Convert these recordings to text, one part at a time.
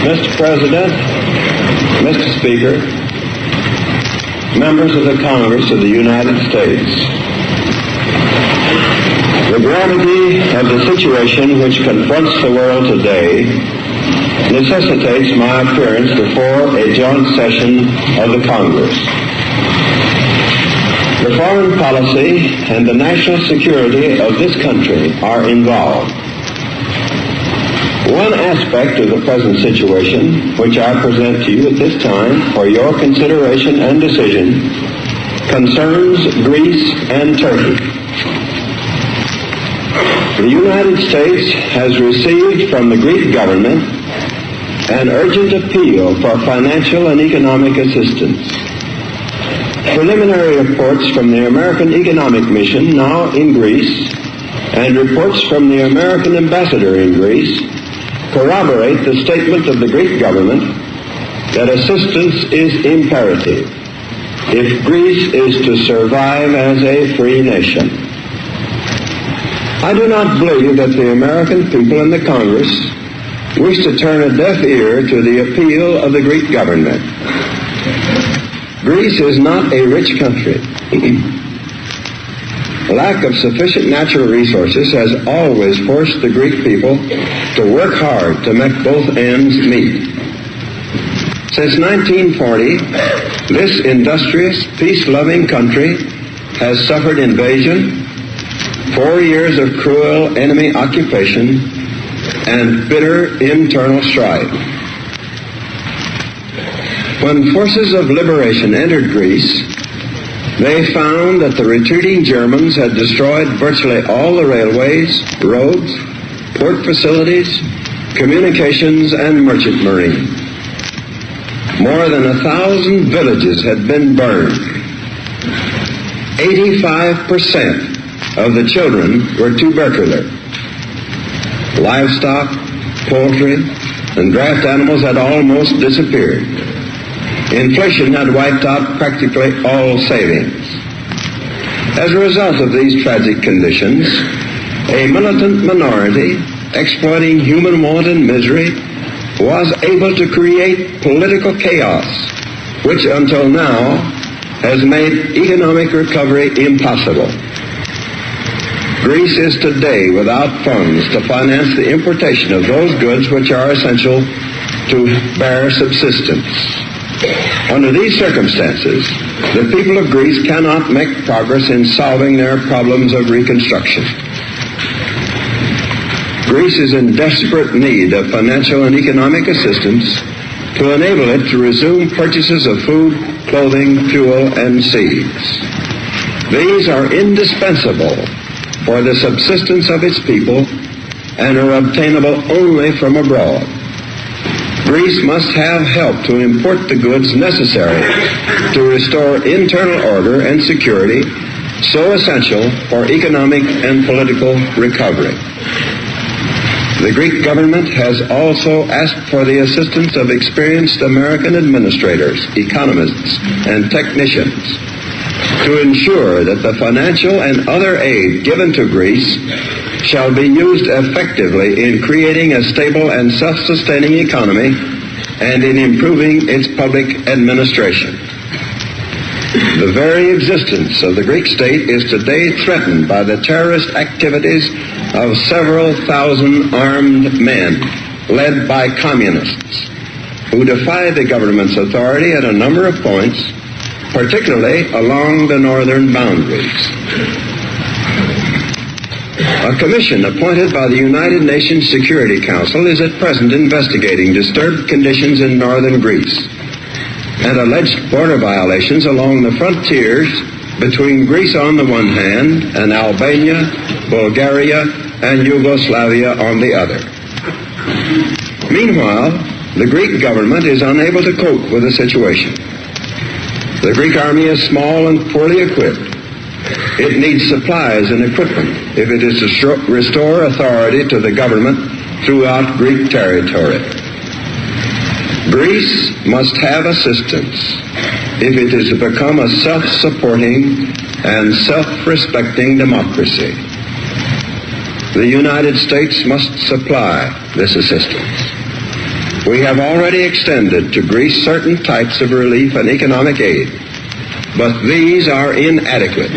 Mr. President, Mr. Speaker, members of the Congress of the United States, the gravity of the situation which confronts the world today necessitates my appearance before a joint session of the Congress. The foreign policy and the national security of this country are involved. One aspect of the present situation, which I present to you at this time for your consideration and decision, concerns Greece and Turkey. The United States has received from the Greek government an urgent appeal for financial and economic assistance. Preliminary reports from the American Economic Mission now in Greece and reports from the American ambassador in Greece corroborate the statement of the Greek government that assistance is imperative if Greece is to survive as a free nation. I do not believe that the American people and the Congress wish to turn a deaf ear to the appeal of the Greek government. Greece is not a rich country. Lack of sufficient natural resources has always forced the Greek people to work hard to make both ends meet. Since 1940, this industrious, peace-loving country has suffered invasion, 4 years of cruel enemy occupation, and bitter internal strife. When forces of liberation entered Greece, they found that the retreating Germans had destroyed virtually all the railways, roads, port facilities, communications, and merchant marine. More than 1,000 villages had been burned. 85% of the children were tubercular. Livestock, poultry, and draft animals had almost disappeared. Inflation had wiped out practically all savings. As a result of these tragic conditions, a militant minority, exploiting human want and misery, was able to create political chaos, which until now has made economic recovery impossible. Greece is today without funds to finance the importation of those goods which are essential to bare subsistence. Under these circumstances, the people of Greece cannot make progress in solving their problems of reconstruction. Greece is in desperate need of financial and economic assistance to enable it to resume purchases of food, clothing, fuel, and seeds. These are indispensable for the subsistence of its people and are obtainable only from abroad. Greece must have help to import the goods necessary to restore internal order and security, so essential for economic and political recovery. The Greek government has also asked for the assistance of experienced American administrators, economists, and technicians to ensure that the financial and other aid given to Greece shall be used effectively in creating a stable and self-sustaining economy and in improving its public administration. The very existence of the Greek state is today threatened by the terrorist activities of several thousand armed men led by communists who defy the government's authority at a number of points, particularly along the northern boundaries. A commission appointed by the United Nations Security Council is at present investigating disturbed conditions in northern Greece and alleged border violations along the frontiers between Greece on the one hand and Albania, Bulgaria, and Yugoslavia on the other. Meanwhile, the Greek government is unable to cope with the situation. The Greek army is small and poorly equipped. It needs supplies and equipment if it is to restore authority to the government throughout Greek territory. Greece must have assistance if it is to become a self-supporting and self-respecting democracy. The United States must supply this assistance. We have already extended to Greece certain types of relief and economic aid, but these are inadequate.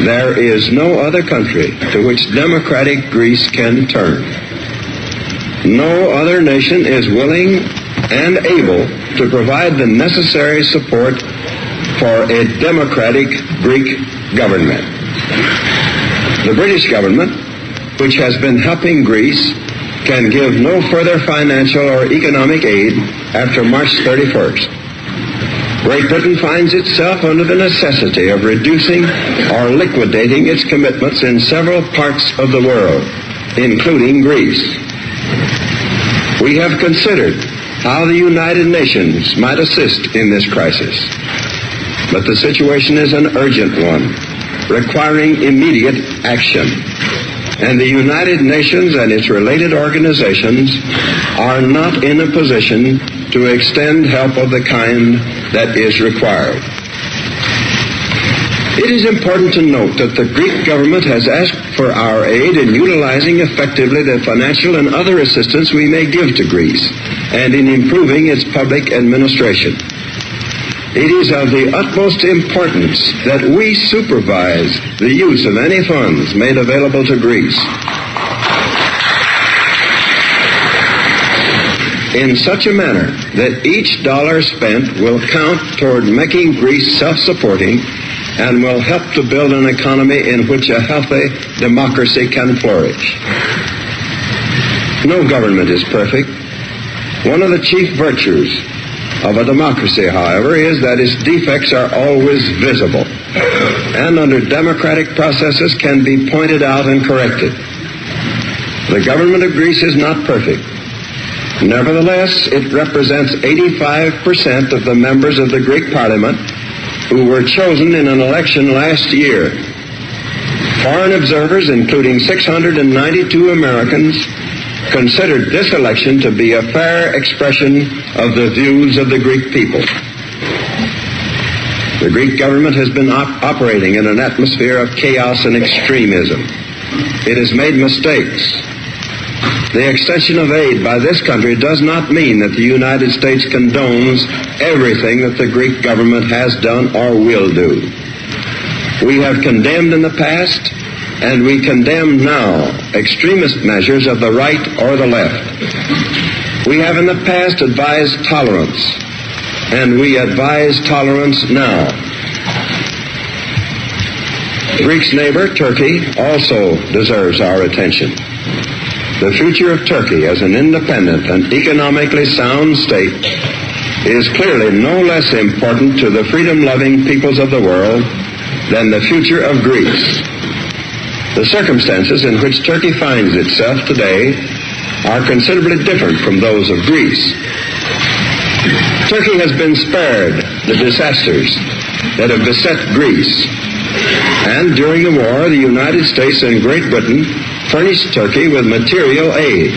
There is no other country to which democratic Greece can turn. No other nation is willing and able to provide the necessary support for a democratic Greek government. The British government, which has been helping Greece, can give no further financial or economic aid after March 31st. Great Britain finds itself under the necessity of reducing or liquidating its commitments in several parts of the world, including Greece. We have considered how the United Nations might assist in this crisis, but the situation is an urgent one, requiring immediate action. And the United Nations and its related organizations are not in a position to extend help of the kind that is required. It is important to note that the Greek government has asked for our aid in utilizing effectively the financial and other assistance we may give to Greece, and in improving its public administration. It is of the utmost importance that we supervise the use of any funds made available to Greece in such a manner that each dollar spent will count toward making Greece self-supporting and will help to build an economy in which a healthy democracy can flourish. No government is perfect. One of the chief virtues of a democracy, however, is that its defects are always visible and under democratic processes can be pointed out and corrected. The government of Greece is not perfect. Nevertheless, it represents 85% of the members of the Greek Parliament who were chosen in an election last year. Foreign observers, including 692 Americans, considered this election to be a fair expression of the views of the Greek people. The Greek government has been operating in an atmosphere of chaos and extremism. It has made mistakes. The extension of aid by this country does not mean that the United States condones everything that the Greek government has done or will do. We have condemned in the past, and we condemn now extremist measures of the right or the left. We have in the past advised tolerance, and we advise tolerance now. Greece's neighbor, Turkey, also deserves our attention. The future of Turkey as an independent and economically sound state is clearly no less important to the freedom-loving peoples of the world than the future of Greece. The circumstances in which Turkey finds itself today are considerably different from those of Greece. Turkey has been spared the disasters that have beset Greece, and during the war, the United States and Great Britain furnished Turkey with material aid.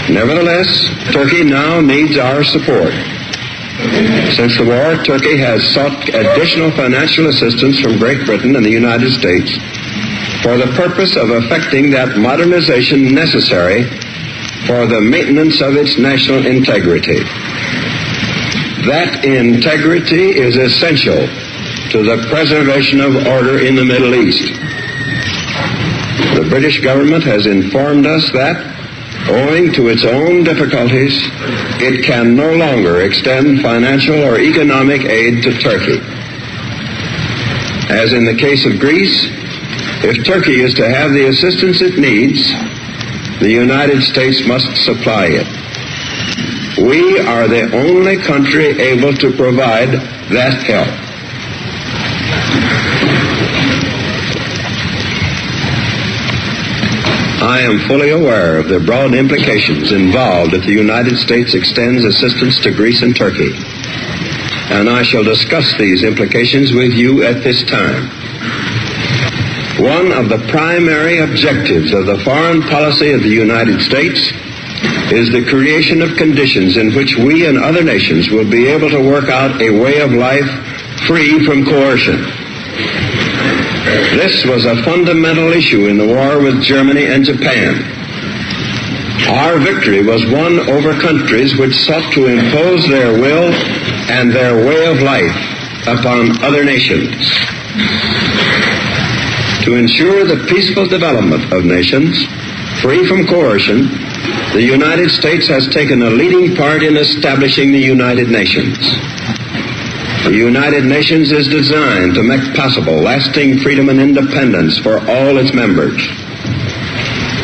Nevertheless, Turkey now needs our support. Since the war, Turkey has sought additional financial assistance from Great Britain and the United States for the purpose of effecting that modernization necessary for the maintenance of its national integrity. That integrity is essential to the preservation of order in the Middle East. The British government has informed us that, owing to its own difficulties, it can no longer extend financial or economic aid to Turkey. As in the case of Greece, if Turkey is to have the assistance it needs, the United States must supply it. We are the only country able to provide that help. I am fully aware of the broad implications involved if the United States extends assistance to Greece and Turkey, and I shall discuss these implications with you at this time. One of the primary objectives of the foreign policy of the United States is the creation of conditions in which we and other nations will be able to work out a way of life free from coercion. This was a fundamental issue in the war with Germany and Japan. Our victory was won over countries which sought to impose their will and their way of life upon other nations. To ensure the peaceful development of nations, free from coercion, the United States has taken a leading part in establishing the United Nations. The United Nations is designed to make possible lasting freedom and independence for all its members.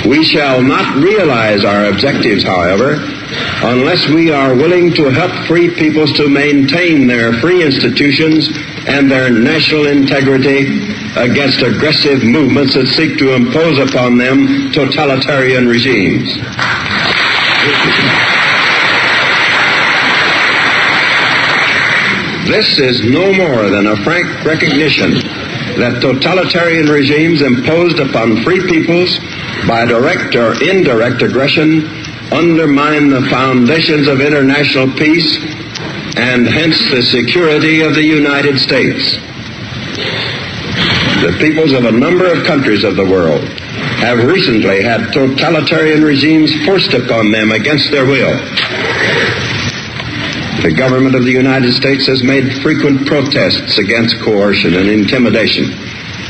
We shall not realize our objectives, however, unless we are willing to help free peoples to maintain their free institutions and their national integrity against aggressive movements that seek to impose upon them totalitarian regimes. This is no more than a frank recognition that totalitarian regimes imposed upon free peoples by direct or indirect aggression undermine the foundations of international peace and hence the security of the United States. The peoples of a number of countries of the world have recently had totalitarian regimes forced upon them against their will. The government of the United States has made frequent protests against coercion and intimidation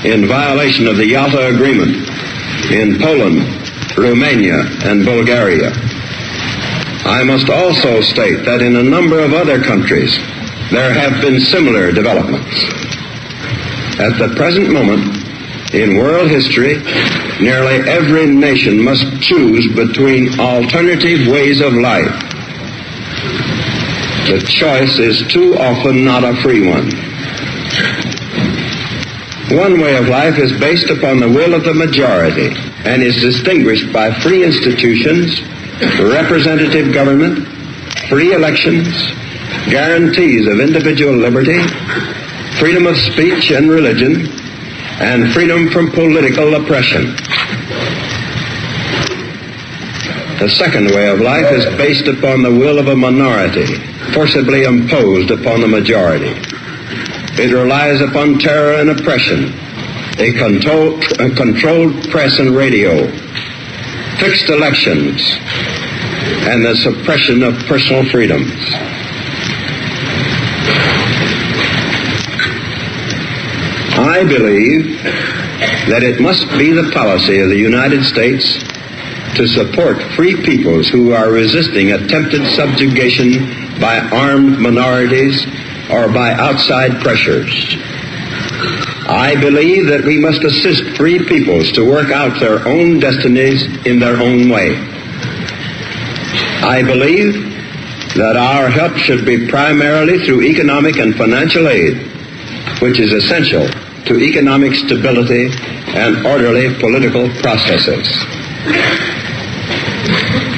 in violation of the Yalta Agreement in Poland, Romania, and Bulgaria. I must also state that in a number of other countries there have been similar developments. At the present moment, in world history, nearly every nation must choose between alternative ways of life. The choice is too often not a free one. One way of life is based upon the will of the majority and is distinguished by free institutions, representative government, free elections, guarantees of individual liberty, freedom of speech and religion, and freedom from political oppression. The second way of life is based upon the will of a minority, forcibly imposed upon the majority. It relies upon terror and oppression, a controlled press and radio, fixed elections, and the suppression of personal freedoms. I believe that it must be the policy of the United States to support free peoples who are resisting attempted subjugation by armed minorities or by outside pressures. I believe that we must assist free peoples to work out their own destinies in their own way. I believe that our help should be primarily through economic and financial aid, which is essential to economic stability and orderly political processes.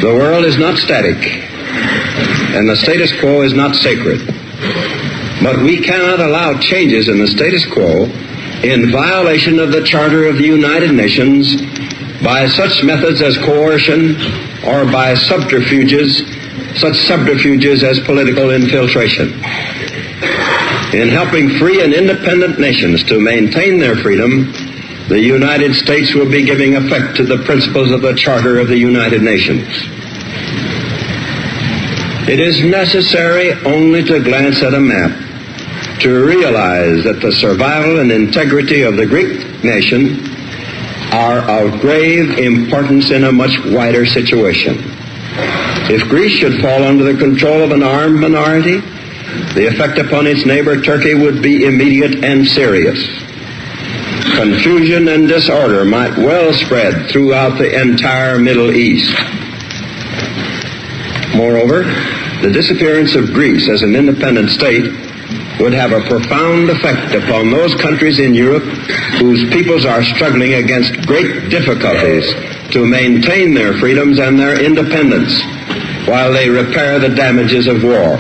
The world is not static, and the status quo is not sacred. But we cannot allow changes in the status quo in violation of the Charter of the United Nations by such methods as coercion or by such subterfuges as political infiltration. In helping free and independent nations to maintain their freedom, the United States will be giving effect to the principles of the Charter of the United Nations. It is necessary only to glance at a map to realize that the survival and integrity of the Greek nation are of grave importance in a much wider situation. If Greece should fall under the control of an armed minority, the effect upon its neighbor Turkey would be immediate and serious. Confusion and disorder might well spread throughout the entire Middle East. Moreover, the disappearance of Greece as an independent state would have a profound effect upon those countries in Europe whose peoples are struggling against great difficulties to maintain their freedoms and their independence while they repair the damages of war.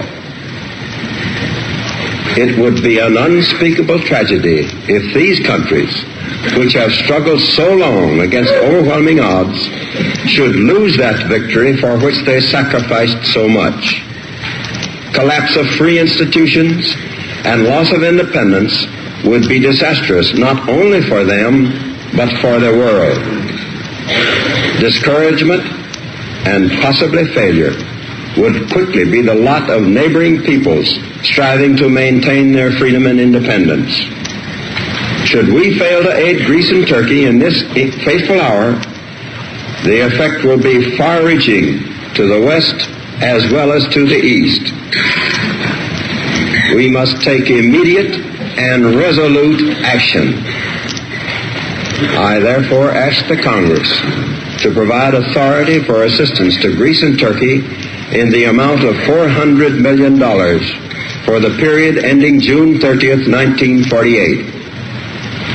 It would be an unspeakable tragedy if these countries, which have struggled so long against overwhelming odds, should lose that victory for which they sacrificed so much. Collapse of free institutions and loss of independence would be disastrous not only for them, but for the world. Discouragement, and possibly failure would quickly be the lot of neighboring peoples striving to maintain their freedom and independence. Should we fail to aid Greece and Turkey in this fateful hour, the effect will be far-reaching to the West as well as to the East. We must take immediate and resolute action. I therefore ask the Congress to provide authority for assistance to Greece and Turkey in the amount of $400 million for the period ending June 30th, 1948.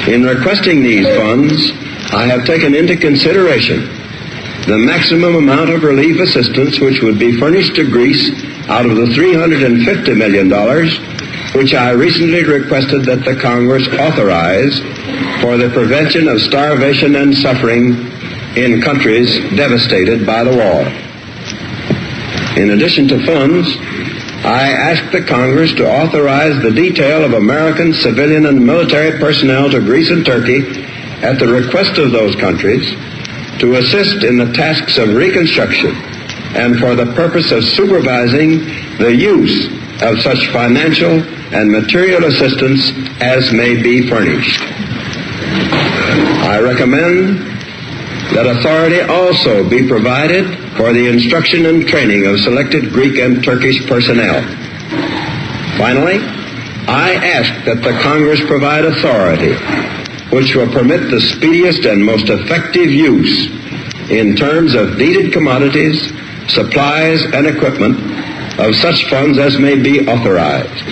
In requesting these funds, I have taken into consideration the maximum amount of relief assistance which would be furnished to Greece out of the $350 million which I recently requested that the Congress authorize for the prevention of starvation and suffering in countries devastated by the war. In addition to funds, I asked the Congress to authorize the detail of American civilian and military personnel to Greece and Turkey at the request of those countries to assist in the tasks of reconstruction and for the purpose of supervising the use of such financial and material assistance as may be furnished. I recommend that authority also be provided for the instruction and training of selected Greek and Turkish personnel. Finally, I ask that the Congress provide authority which will permit the speediest and most effective use in terms of needed commodities, supplies, and equipment of such funds as may be authorized.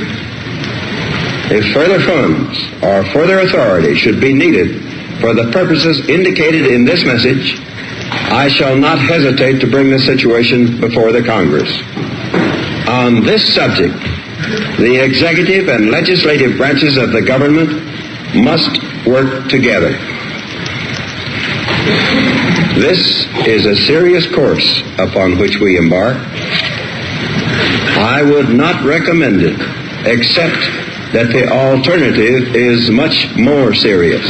If further funds or further authority should be needed for the purposes indicated in this message, I shall not hesitate to bring the situation before the Congress. On this subject, the executive and legislative branches of the government must work together. This is a serious course upon which we embark. I would not recommend it, except that the alternative is much more serious.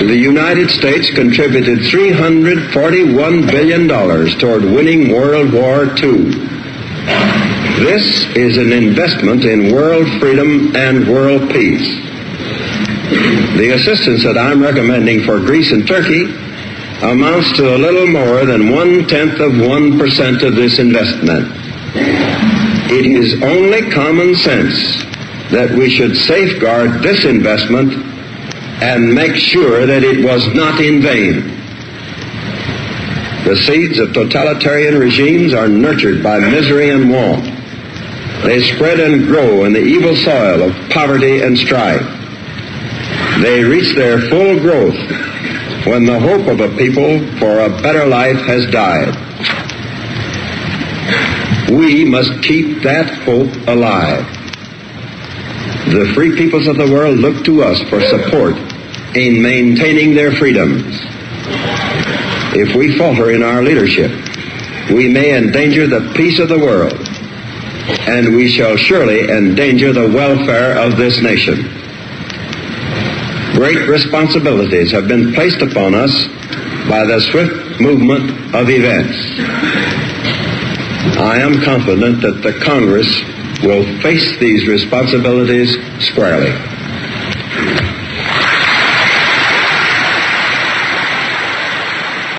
The United States contributed $341 billion toward winning World War II. This is an investment in world freedom and world peace. The assistance that I'm recommending for Greece and Turkey amounts to a little more than 0.1% of this investment. It is only common sense that we should safeguard this investment and make sure that it was not in vain. The seeds of totalitarian regimes are nurtured by misery and want. They spread and grow in the evil soil of poverty and strife. They reach their full growth when the hope of a people for a better life has died. We must keep that hope alive. The free peoples of the world look to us for support in maintaining their freedoms. If we falter in our leadership, we may endanger the peace of the world, and we shall surely endanger the welfare of this nation. Great responsibilities have been placed upon us by the swift movement of events. I am confident that the Congress will face these responsibilities squarely.